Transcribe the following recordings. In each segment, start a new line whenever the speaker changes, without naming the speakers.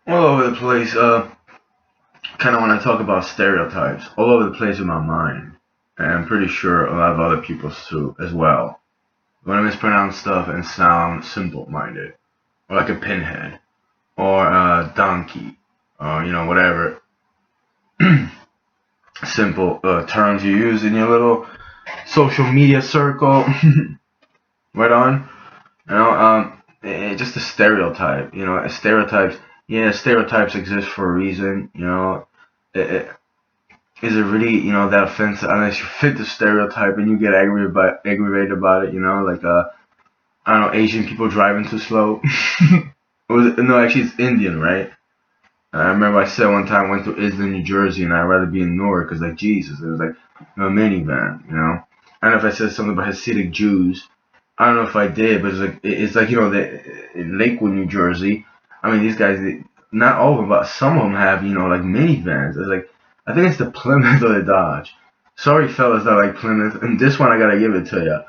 all over the place. Kind of when I talk about stereotypes, all over the place in my mind, and I'm pretty sure a lot of other people's too as well. When I mispronounce stuff and sound simple-minded, or like a pinhead, or a donkey, or whatever simple terms you use in your little social media circle. Right on. Just a stereotype. Stereotypes. Yeah, stereotypes exist for a reason. it, it, is it really that offensive unless you fit the stereotype and you get aggravated about it? Like I don't know, Asian people driving too slow. No, actually it's Indian, right? I remember I said one time I went to Islip, New Jersey, and I'd rather be in Newark because, like, Jesus, it was like a minivan. I don't know if I said something about Hasidic Jews. I don't know if I did, but it's like in Lakewood, New Jersey. I mean, these guys, not all of them, but some of them have like minivans. It's like I think it's the Plymouth or the Dodge. Sorry, fellas, that like Plymouth, and this one I gotta give it to you.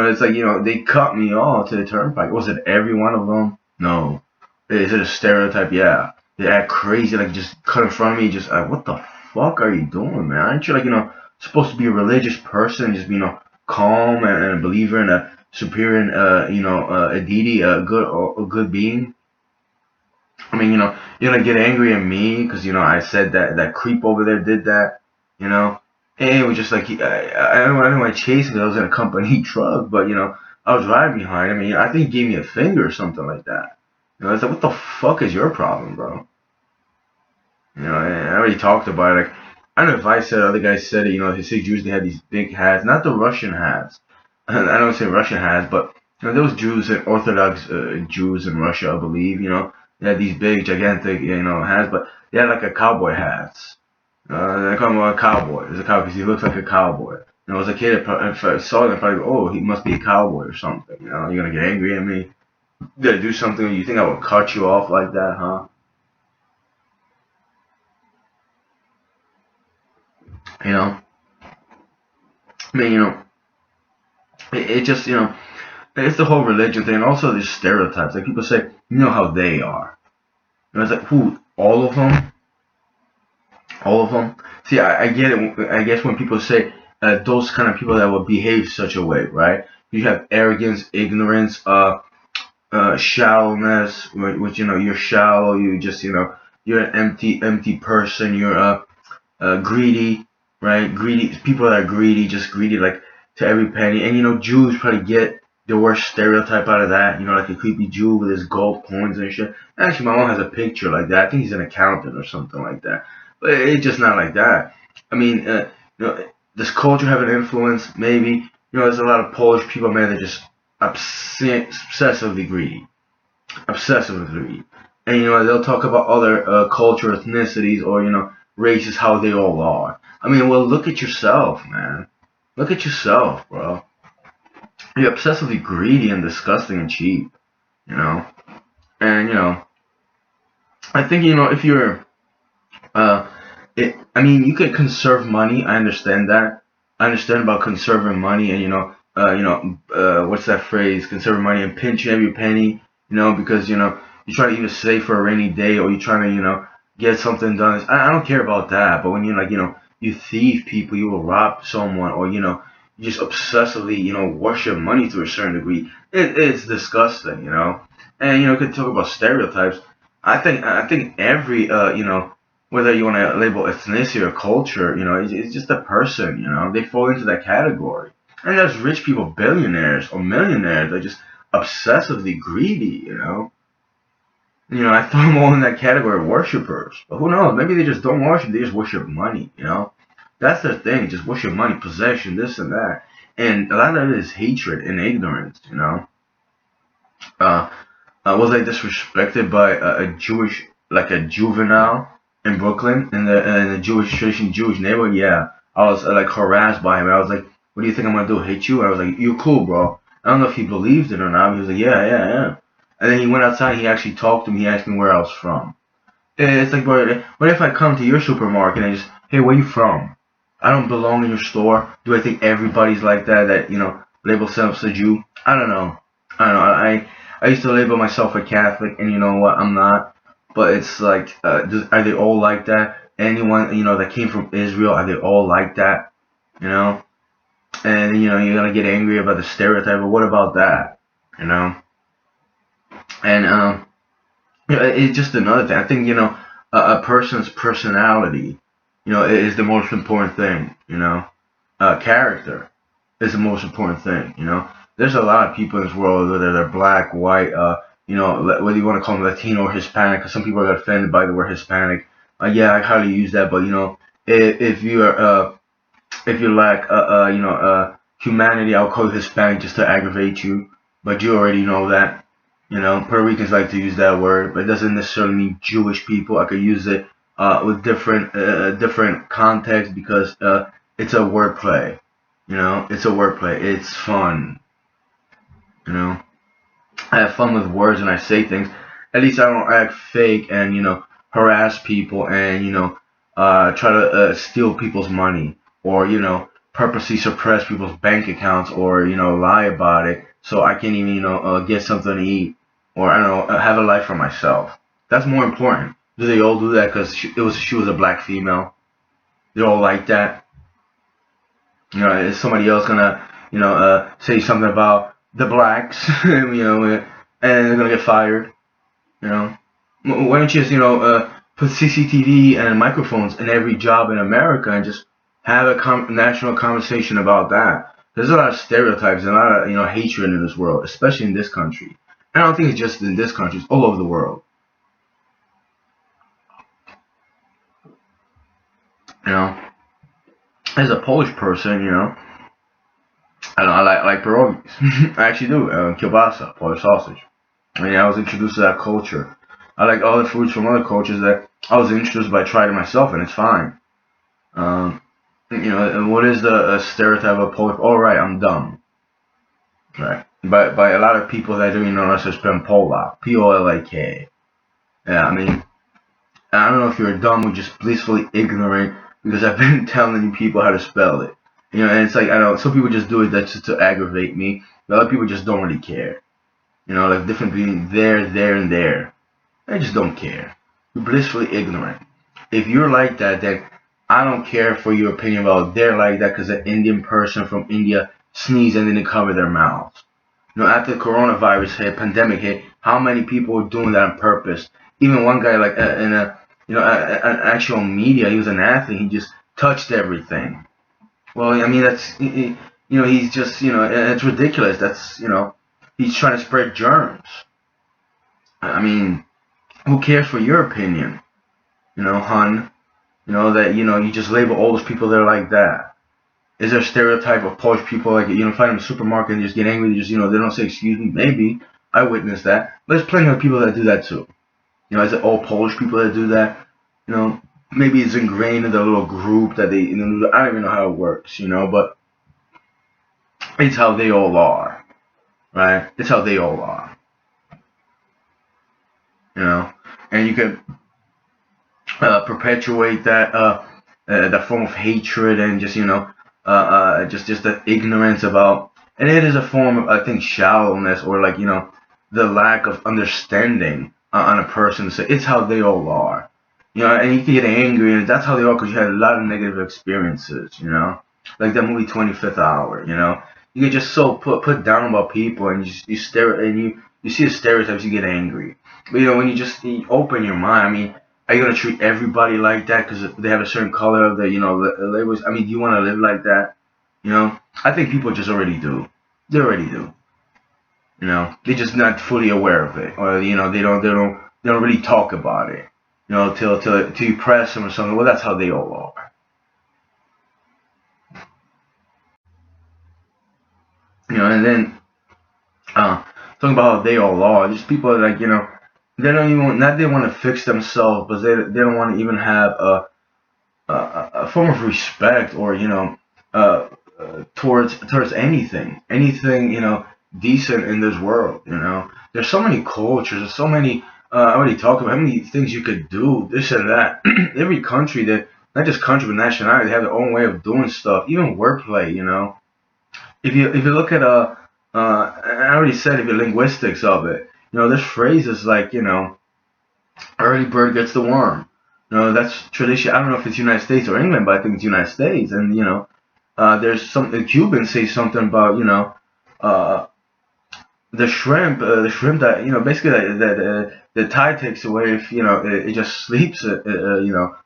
It's like they cut me off to the turnpike. Was it every one of them? No. Is it a stereotype? Yeah. They act crazy, like just cut in front of me. Just what the fuck are you doing, man? Aren't you like supposed to be a religious person, just be calm and a believer in a superior, a deity, a good being? I mean, you're gonna get angry at me because I said that creep over there did that, you know. And it was just like I don't want to chase him. I was in a company truck, but I was driving behind him. I think he gave me a finger or something like that. It's like, what the fuck is your problem, bro? I already talked about it. Like, I don't know if I said it, other guys said it. His Jews usually had these big hats, not the Russian hats. I don't say Russian hats, but those Jews, Orthodox Jews in Russia, I believe. They had these big, gigantic, hats, but they had like a cowboy hats. They call him a cowboy. He's a cowboy because he looks like a cowboy. As a kid, if I saw him, I'd probably go, oh, he must be a cowboy or something. You're gonna get angry at me. You gotta do something. You think I would cut you off like that, huh? You know. I mean, it just, it's the whole religion thing, and also these stereotypes. Like people say, how they are. It's like, who? All of them? All of them? See, I get it. I guess when people say those kind of people that will behave such a way, right? You have arrogance, ignorance, shallowness, which you're shallow. You just, you're an empty person. You're greedy, right? Greedy people that are greedy, just greedy like to every penny. And Jews probably get the worst stereotype out of that. Like a creepy Jew with his gold coins and shit. Actually, my mom has a picture like that. I think he's an accountant or something like that. But it's just not like that. I mean, does culture have an influence? Maybe. There's a lot of Polish people, man, that just obsessively greedy, obsessively greedy. And they'll talk about other culture, ethnicities, or races, how they all are. I mean, well, look at yourself, man. Look at yourself, bro. You're obsessively greedy and disgusting and cheap, you know. And I think if you're, uh, I mean, you could conserve money. I understand that. I understand about conserving money and what's that phrase? Conserving money and pinching every penny. Because you're trying to either save for a rainy day or you're trying to get something done. I don't care about that. But when you you thieve people, you will rob someone, or you just obsessively worship money to a certain degree. It's disgusting, And you could talk about stereotypes. I think every whether you want to label ethnicity or culture, it's just a person, they fall into that category. And there's rich people, billionaires or millionaires, that are just obsessively greedy, I throw them all in that category of worshippers. But who knows? Maybe they just don't worship, they just worship money. That's their thing, just worship money, possession, this and that. And a lot of it is hatred and ignorance. Uh, was I disrespected by a Jewish, like a juvenile in Brooklyn, in the Jewish tradition, Jewish neighborhood? Yeah. I was like harassed by him. I was like, what do you think I'm gonna do? Hate you? I was like, you're cool, bro. I don't know if he believed it or not. But he was like, yeah, yeah, yeah. And then he went outside. He actually talked to me. He asked me where I was from. It's like, bro, what if I come to your supermarket and just, hey, where you from? I don't belong in your store. Do I think everybody's like that? That label themselves a Jew? I don't know. I don't know. I used to label myself a Catholic, and you know what? I'm not. but it's like, are they all like that? Anyone that came from Israel, are they all like that? You know, and you're gonna get angry about the stereotype, but what about that? You know, and it's just another thing. I think a person's personality, is the most important thing. Character is the most important thing. There's a lot of people in this world, whether they're black, white, whether you want to call them Latino or Hispanic, because some people are offended by the word Hispanic. Yeah, I hardly use that, but if you are if you lack humanity, I'll call you Hispanic just to aggravate you. But you already know that. Puerto Ricans like to use that word, but it doesn't necessarily mean Jewish people. I could use it with different context because it's a wordplay. It's a wordplay. It's fun. You know, I have fun with words and I say things. At least I don't act fake and harass people and try to steal people's money or purposely suppress people's bank accounts or lie about it so I can even get something to eat or I don't know have a life for myself. That's more important. Do they all do that because she was a black female? They all like that. Is somebody else gonna say something about the blacks and they're gonna get fired? You know, why don't you just put CCTV and microphones in every job in America and just have a national conversation about that? There's a lot of stereotypes and a lot of hatred in this world, especially in this country. I don't think it's just in this country; it's all over the world. You know, as a Polish person, I like pierogies. I actually do. Kielbasa, Polish sausage. I mean, I was introduced to that culture. I like other foods from other cultures that I was introduced by trying it myself, and it's fine. Um, and what is the stereotype of Polish? All right, I'm dumb. Right, by a lot of people that don't even know us, spell Polak, Polak. Yeah, I mean, I don't know if you're dumb or just blissfully ignorant because I've been telling you people how to spell it. And it's like I know some people just do it that's just to aggravate me. But other people just don't really care. Like different between there, and there. I just don't care. You're blissfully ignorant. If you're like that, then I don't care for your opinion about they're like that because an Indian person from India sneezed and didn't cover their mouths. After the coronavirus hit, pandemic hit, how many people were doing that on purpose? Even one guy, like in an actual media, he was an athlete. He just touched everything. Well, I mean, he's just, it's ridiculous. That's, he's trying to spread germs. I mean, who cares for your opinion? Hun. That you just label all those people there like that. Is there a stereotype of Polish people like find them in the supermarket and just get angry? They just they don't say excuse me. Maybe I witnessed that. But there's plenty of people that do that too. Is it all Polish people that do that? Maybe it's ingrained in the little group that they. I don't even know how it works. But it's how they all are, right? It's how they all are. And you can perpetuate that form of hatred and just just the ignorance about, and it is a form of I think shallowness or like the lack of understanding on a person. So it's how they all are, and you can get angry and that's how they are because you had a lot of negative experiences, like that movie 25th Hour. You get just so put down about people and you stare and you see the stereotypes, you get angry. But when you open your mind, I mean, are you gonna treat everybody like that because they have a certain color of the labels? I mean, do you want to live like that? I think people just already do. They already do. They're just not fully aware of it, or they don't really talk about it. Till you press them or something. Well, that's how they all are. And then talking about how they all are, just people that, like they don't even not they want to fix themselves, but they don't want to even have a form of respect or uh, towards anything decent in this world. There's so many cultures, there's so many. I already talked about how many things you could do, this and that. Every country that not just country but nationality, they have their own way of doing stuff. Even wordplay. If you look at I already said if you linguistics of it, there's phrases like early bird gets the worm. That's tradition. I don't know if it's United States or England, but I think it's United States. And there's some the Cubans say something about uh, the shrimp that basically the tide takes away if it just sleeps a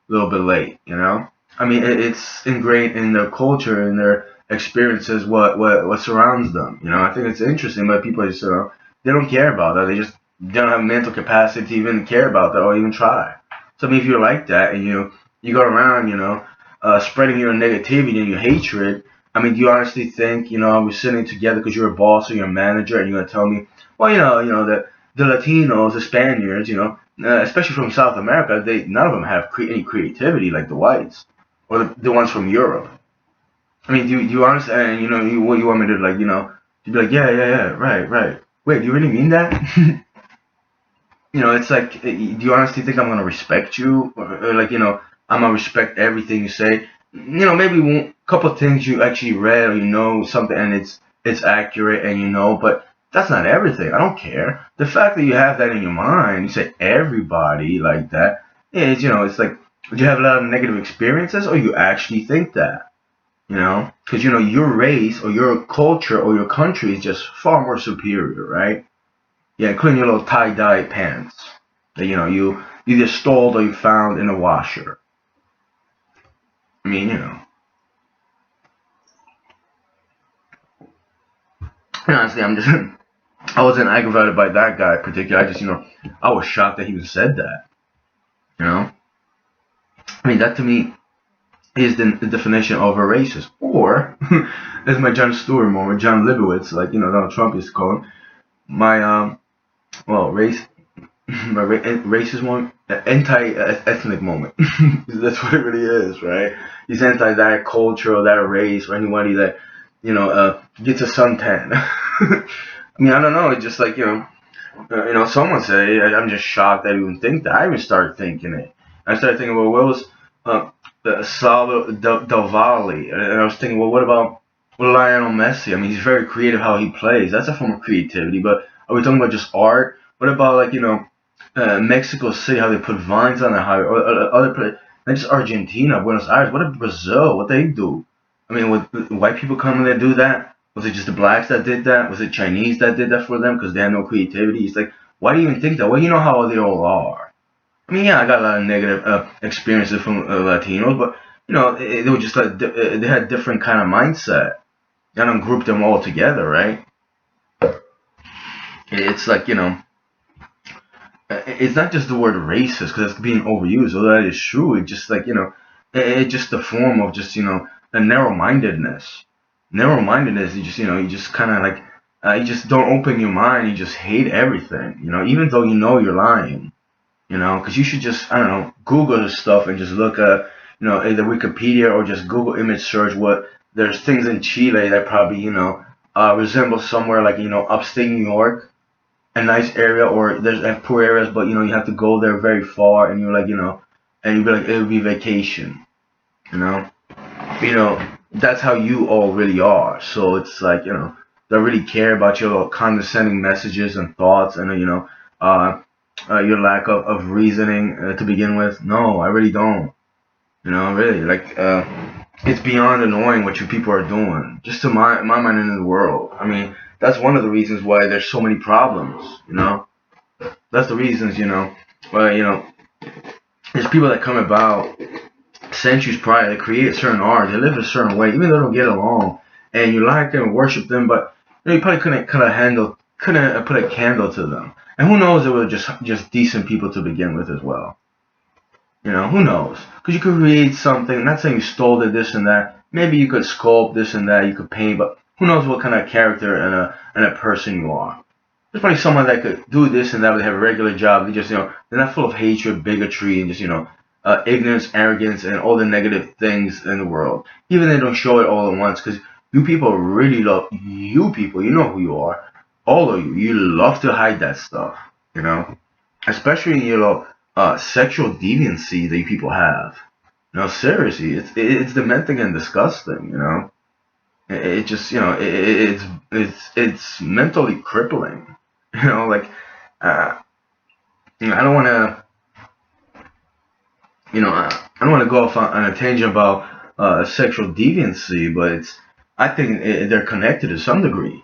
little bit late. I mean it's ingrained in their culture and their experiences what surrounds them. I think it's interesting, but people just they don't care about that. They don't have mental capacity to even care about that or even try. So I mean, if you're like that and you go around spreading your negativity and your hatred. I mean, do you honestly think, we're sitting together because you're a boss or you're a manager, and you're gonna tell me, well, the Latinos, the Spaniards, especially from South America, they none of them have any creativity like the whites or the ones from Europe. I mean, do you honestly, and what you want me to like, to be like, yeah, yeah, yeah, right, right. Wait, do you really mean that? It's like, do you honestly think I'm gonna respect you, or like, I'm gonna respect everything you say? Maybe a couple of things you actually read or something, and it's accurate, and but that's not everything. I don't care. The fact that you have that in your mind, you say everybody like that, it's like, do you have a lot of negative experiences, or you actually think that? Because your race or your culture or your country is just far more superior, right? Yeah, including your little tie-dye pants that you either stole or you found in a washer. I mean, honestly, I wasn't aggravated by that guy in particular. I just, I was shocked that he even said that. You know, I mean, that to me is the definition of a racist. Or, as my John Stewart moment, John Libowitz, like Donald Trump used to call him, my well, my racist moment, anti-ethnic moment. That's what it really is, right? He's anti that culture or that race or anybody that gets a suntan. I mean, I don't know. It's just like someone say I'm just shocked that I even think that. I even started thinking it. I started thinking, well, what was Salvador Del Valle? And I was thinking, well, what about Lionel Messi? I mean, he's very creative how he plays. That's a form of creativity. But are we talking about just art? What about like Mexico City, how they put vines on the highway, or other places, not just Argentina, Buenos Aires. What about Brazil? What they do? I mean, would white people come and they do that? Was it just the blacks that did that? Was it Chinese that did that for them because they had no creativity? It's like, why do you even think that? Well, you know how they all are. I mean, yeah, I got a lot of negative experiences from Latinos, but they were just like they had different kind of mindset. I don't group them all together, right? It's like it's not just the word racist because it's being overused, although that is true. It's just like it's just a form of just a narrow-mindedness. Narrow-mindedness, you just kind of like you just don't open your mind. You just hate everything, even though you're lying. Because you should just, I don't know, Google this stuff and just look at, either Wikipedia or just Google image search what there's things in Chile that probably, resemble somewhere like, upstate New York, a nice area, or there's poor areas, but, you have to go there very far and you're like, and you'd be like, it would be vacation, you know? That's how you all really are. So it's like, don't really care about your little condescending messages and thoughts and, uh, your lack of reasoning to begin with. No, I really don't. Really, like, it's beyond annoying what you people are doing, just to my mind and in the world. I mean, that's one of the reasons why there's so many problems, That's the reasons, why, there's people that come about centuries prior, they create a certain art, they live a certain way, even though they don't get along, and you like them and worship them, but you probably couldn't put a candle to them. And who knows, they were just decent people to begin with as well. Who knows? Because you could create something. Not saying you stole it, this and that. Maybe you could sculpt this and that. You could paint, but who knows what kind of character and a person you are. There's probably someone that could do this and that, but they have a regular job. They just, they're not full of hatred, bigotry, and just, ignorance, arrogance, and all the negative things in the world. Even they don't show it all at once, because you people really love, you people, you know who you are. All of you love to hide that stuff, especially in your sexual deviancy that you people have. Seriously, it's dementing and disgusting. It just it's mentally crippling. Like uh, I don't want to. I don't want to go off on a tangent about sexual deviancy, but I think they're connected to some degree.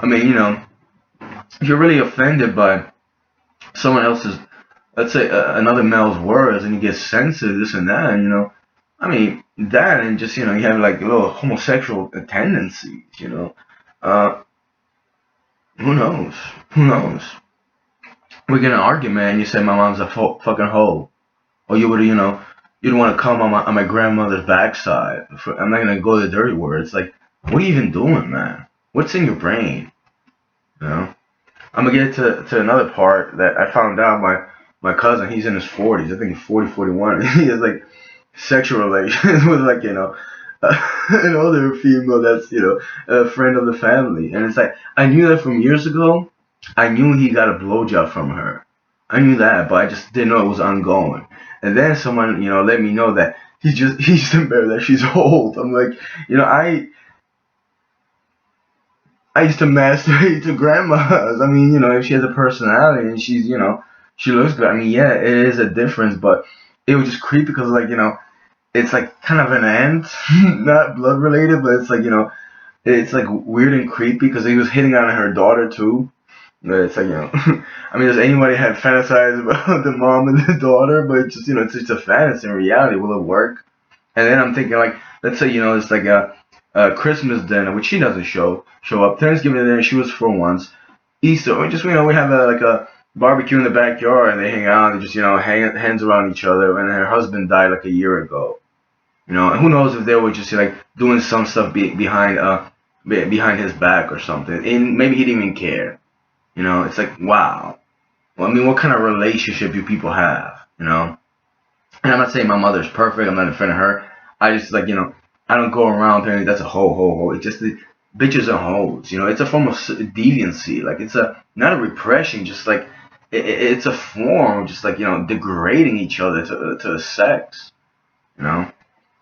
I mean, if you're really offended by someone else's, let's say another male's words, and you get sensitive, this and that, I mean, that, and just, you have like little homosexual tendencies, uh, who knows? Who knows? We get in an argument, and you say my mom's a fucking hoe, or you would, you'd want to come on my grandmother's backside. I'm not gonna go to the dirty words. Like, what are you even doing, man? What's in your brain? You know? I'm gonna get to another part that I found out. My cousin, he's in his 40s. I think he's 40, 41. He has like sexual relations with like an older female that's a friend of the family, and it's like I knew that from years ago. I knew he got a blowjob from her. I knew that, but I just didn't know it was ongoing. And then someone let me know that he's embarrassed that she's old. I'm like, I used to masturbate to grandmas. I mean, if she has a personality and she looks good. I mean, yeah, it is a difference, but it was just creepy because, like, it's like kind of an ant, not blood related, but it's like, it's like weird and creepy because he was hitting on her daughter too. But it's like, I mean, does anybody have fantasized about the mom and the daughter? But it's just, it's just a fantasy. In reality, will it work? And then I'm thinking like, let's say it's like a Christmas dinner, which she doesn't show up. Thanksgiving dinner, she was for once. Easter, or just we have like a barbecue in the backyard, and they hang out, and just hang hands around each other. And her husband died like a year ago. And who knows if they were just like doing some stuff behind his back or something, and maybe he didn't even care. It's like wow. Well, I mean, what kind of relationship do people have? And I'm not saying my mother's perfect. I'm not defending her. I just like I don't go around saying that's a ho. It's just the bitches and hoes. It's a form of deviancy. Like it's a not a repression. Just like it's a form of just like degrading each other to sex. You know.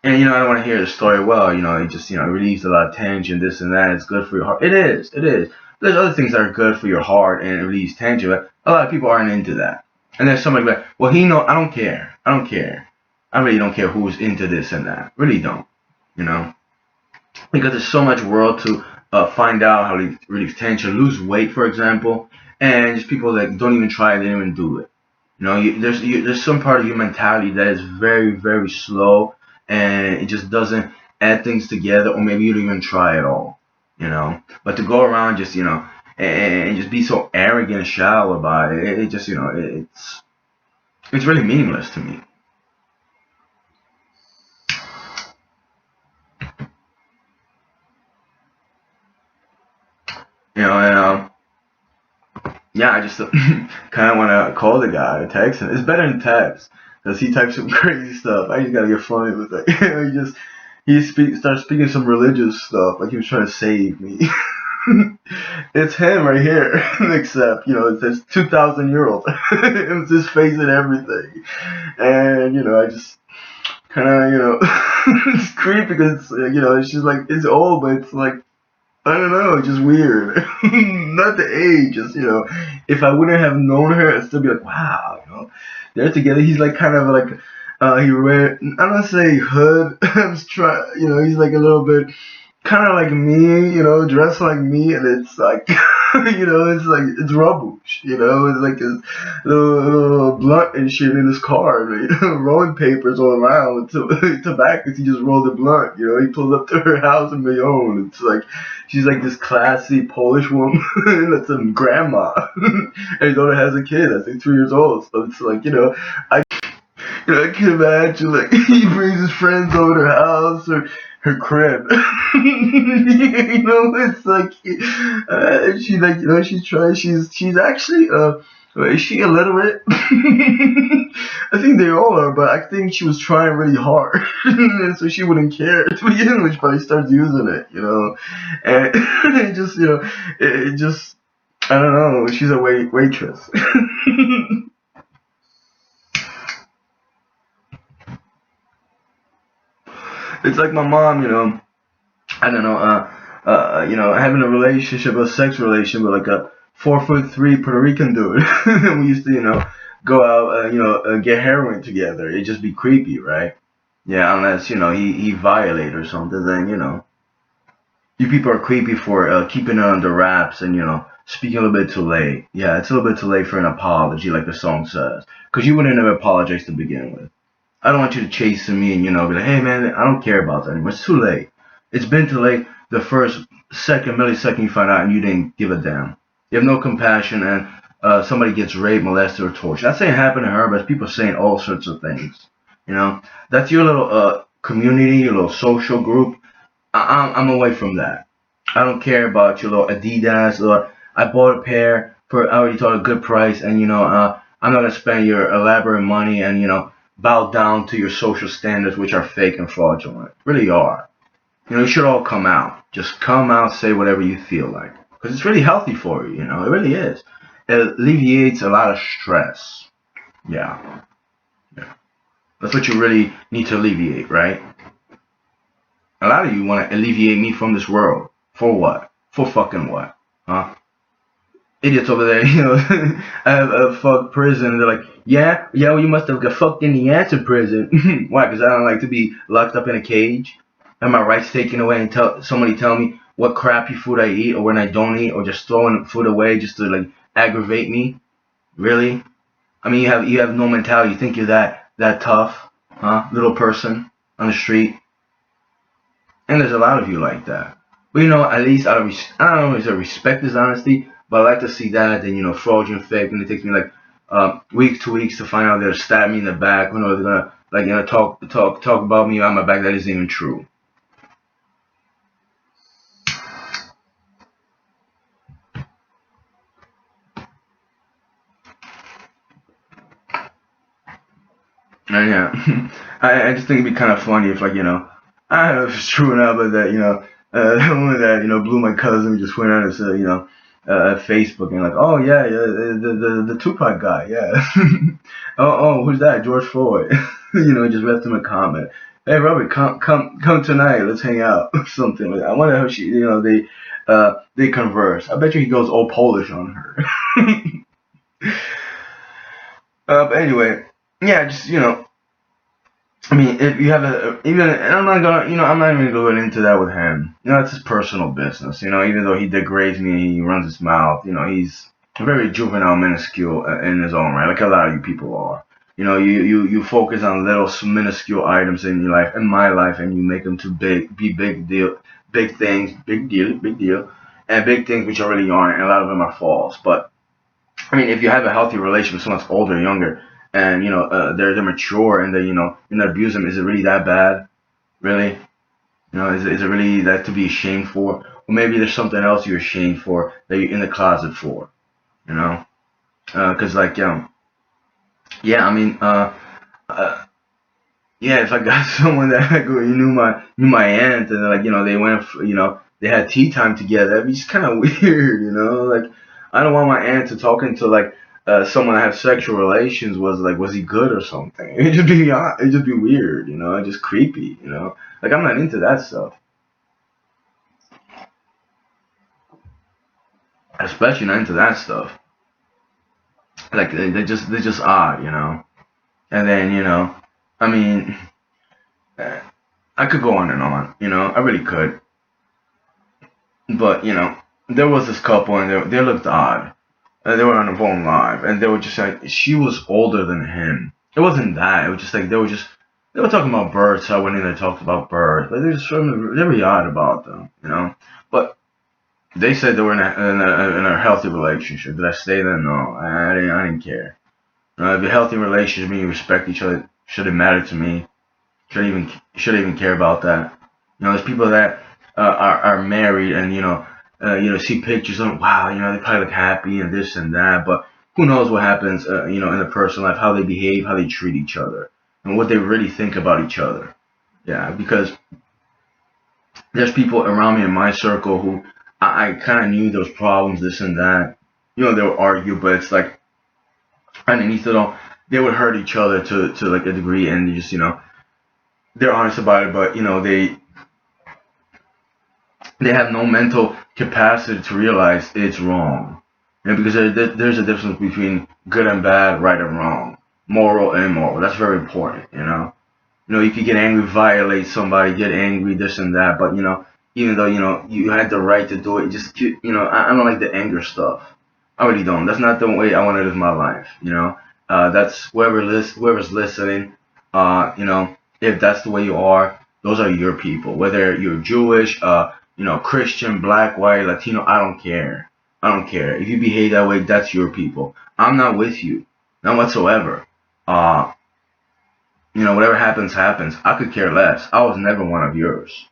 And I don't want to hear the story. Well, it just it relieves a lot of tension. This and that. It's good for your heart. It is. It is. There's other things that are good for your heart and it relieves tension. But a lot of people aren't into that. And there's somebody like, well, I don't care. I don't care. I really don't care who's into this and that. Really don't. You know, because there's so much world to find out how to relieve tension, lose weight, for example, and just people that don't even try it, they don't even do it. There's some part of your mentality that is very, very slow, and it just doesn't add things together, or maybe you don't even try at all. But to go around just and just be so arrogant and shallow about it, it just it's really meaningless to me. And yeah, I just kind of want to call the guy, text him. It's better than text because he types some crazy stuff. I just gotta get funny with it. Starts speaking some religious stuff like he was trying to save me. It's him right here, except it says 2,000 year old. It's his face and everything, and I just kind of it's creepy because she's like it's old, but it's like I don't know, it's just weird. Not the age, just if I wouldn't have known her, I'd still be like, wow, they're together. He's like kind of like, he read. I don't say hood. I'm just trying, he's like a little bit, kind of like me, dressed like me, and it's like, it's like it's rubbish, it's like his little blunt and shit in his car, rolling papers all around with tobacco. He just rolled a blunt, he pulls up to her house in Bayonne. It's like she's like this classy Polish woman that's a grandma, and his daughter has a kid that's like 2 years old. So it's like I can imagine like he brings his friends over to her house or her crib. It's like she like she's trying. She's actually is she illiterate? I think they all are, but I think she was trying really hard, so she wouldn't care to begin with. But he starts using it, and it just it just I don't know. She's a waitress. It's like my mom, I don't know. having a relationship, a sex relation with like a 4'3" Puerto Rican dude. We used to, go out, get heroin together. It'd just be creepy, right? Yeah, unless, he violate or something, then, you people are creepy for keeping it under wraps and, speaking a little bit too late. Yeah, it's a little bit too late for an apology, like the song says. Because you wouldn't have apologized to begin with. I don't want you to chase me and, be like, hey, man, I don't care about that anymore. It's too late. It's been too late the first second, millisecond you find out and you didn't give a damn. You have no compassion and somebody gets raped, molested, or tortured. Not saying it happened to her, but people saying all sorts of things. You know, that's your little community, your little social group. I'm away from that. I don't care about your little Adidas or I bought a pair for I already told a good price and I'm not gonna spend your elaborate money and bow down to your social standards which are fake and fraudulent. Really are. You should all come out. Just come out, say whatever you feel like. Because it's really healthy for you, it really is. It alleviates a lot of stress. Yeah. Yeah. That's what you really need to alleviate, right? A lot of you want to alleviate me from this world. For what? For fucking what? Huh? Idiots over there, I have a fuck prison. They're like, yeah, well, you must have got fucked in the ass in prison. Why? Because I don't like to be locked up in a cage. Have my rights taken away and somebody tell me what crappy food I eat or when I don't eat or just throwing food away just to like aggravate me. Really? I mean, you have no mentality. You think you're that tough, huh? Little person on the street. And there's a lot of you like that. But at least I don't know if it's a respect is honesty, but I like to see that than fraudulent fake. And it takes me like weeks to weeks to find out they'll stab me in the back. They're gonna talk about me on my back. That isn't even true. And yeah, I just think it'd be kind of funny if I don't know if it's true or not, but that the woman that blew my cousin just went on his Facebook and like, oh yeah, the Tupac guy, yeah. Oh, who's that? George Floyd. Just left him a comment. Hey Robert, come tonight. Let's hang out. Something like that. I wonder how she, they converse. I bet you he goes all Polish on her. But anyway, yeah, just I mean, if you have even, and I'm not even going into that with him. It's his personal business. Even though he degrades me, he runs his mouth. He's very juvenile, minuscule in his own right, like a lot of you people are. You focus on little minuscule items in your life, in my life, and you make them too big, be big deal, big things, big deal, and big things which already aren't, and a lot of them are false. But I mean, if you have a healthy relationship with someone that's older or younger, and they're mature and they abuse them, is it really that bad? Really? Is it really that to be ashamed for? Or maybe there's something else you're ashamed for that you're in the closet for. You know? Because like yeah, I mean uh, yeah, if I got someone that like, knew my aunt and like they went they had tea time together, that'd be just kind of weird, like I don't want my aunt to talk into like someone I have sexual relations was he good or something? It'd just be weird, it's just creepy, like I'm not into that stuff, especially not into that stuff. Like they're just odd, and then I mean uh, I could go on and on, I really could. But there was this couple, and they looked odd. They were on the phone live, and they were just like she was older than him. It wasn't that. It was just like they were talking about birds. So I went in and talked about birds, but they're really odd about them. But they said they were in a healthy relationship. Did I stay there? No, I didn't care. If a healthy relationship, mean you respect each other, should it matter to me? Should I even care about that? There's people that are married and see pictures of wow, they probably look happy and this and that, but who knows what happens, in their personal life, how they behave, how they treat each other, and what they really think about each other. Yeah, because there's people around me in my circle who I kind of knew there was problems, this and that. They would argue, but it's like underneath it all, they would hurt each other to like a degree, and they just they're honest about it, but they have no mental capacity to realize it's wrong. Because there's a difference between good and bad, right and wrong, moral and immoral. That's very important. You could get angry, violate somebody, get angry, this and that. But even though you had the right to do it, just I don't like the anger stuff. I really don't. That's not the way I want to live my life. That's whoever's listening. If that's the way you are, those are your people. Whether you're Jewish, Christian, black, white, Latino, I don't care. I don't care. If you behave that way, that's your people. I'm not with you, not whatsoever. Uh, whatever happens, happens. I could care less. I was never one of yours.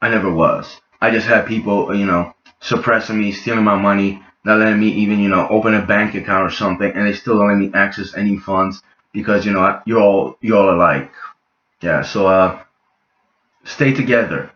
I never was. I just had people, suppressing me, stealing my money, not letting me even, open a bank account or something, and they still don't let me access any funds because, you're all alike. Yeah. So, stay together.